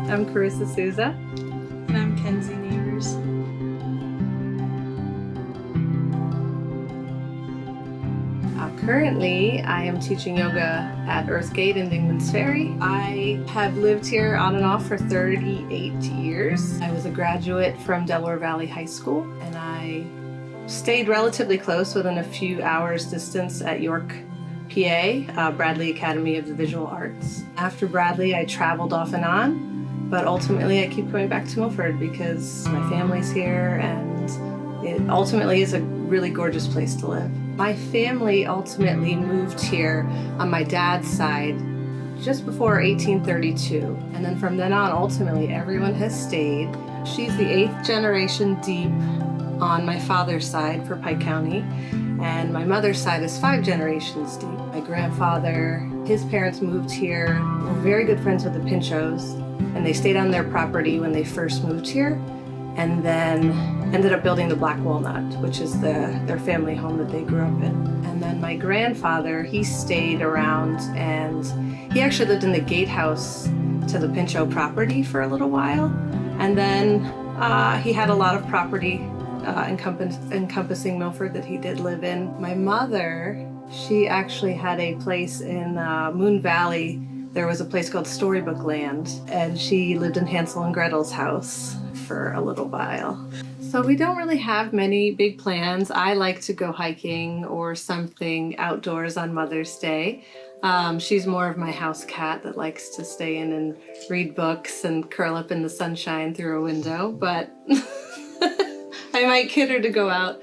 I'm Carissa Souza. And I'm Kenzi Neighbors. Currently, I am teaching yoga at Earthgate in Dingman's Ferry. I have lived here on and off for 38 years. I was a graduate from Delaware Valley High School, and I stayed relatively close, within a few hours distance, at York, PA, Bradley Academy of the Visual Arts. After Bradley, I traveled off and on, but ultimately I keep going back to Milford because my family's here and it ultimately is a really gorgeous place to live. My family ultimately moved here on my dad's side just before 1832, and then from then on, ultimately everyone has stayed. She's the 8th generation deep on my father's side for Pike County, and my mother's side is 5 generations deep. My grandfather, his parents moved here, were very good friends with the Pinchos, and they stayed on their property when they first moved here, and then ended up building the Black Walnut, which is their family home that they grew up in. And then my grandfather, he stayed around, and he actually lived in the gatehouse to the Pincho property for a little while. And then he had a lot of property encompassing Milford that he did live in. My mother, she actually had a place in Moon Valley. There was a place called Storybook Land, and she lived in Hansel and Gretel's house for a little while. So we don't really have many big plans. I like to go hiking or something outdoors on Mother's Day. She's more of my house cat that likes to stay in and read books and curl up in the sunshine through a window, but I might kid her to go out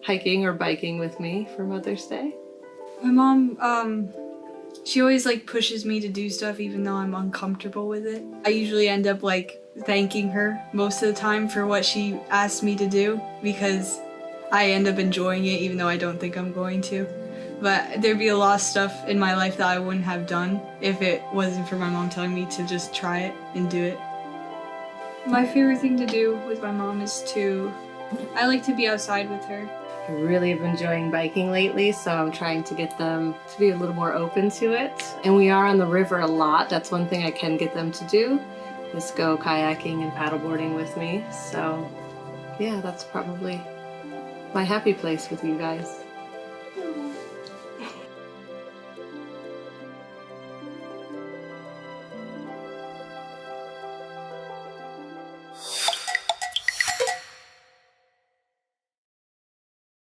hiking or biking with me for Mother's Day. My mom, she always pushes me to do stuff even though I'm uncomfortable with it. I usually end up thanking her most of the time for what she asked me to do because I end up enjoying it even though I don't think I'm going to. But there'd be a lot of stuff in my life that I wouldn't have done if it wasn't for my mom telling me to just try it and do it. My favorite thing to do with my mom is I like to be outside with her. I really have been enjoying biking lately, so I'm trying to get them to be a little more open to it. And we are on the river a lot. That's one thing I can get them to do, is go kayaking and paddleboarding with me. So yeah, that's probably my happy place with you guys.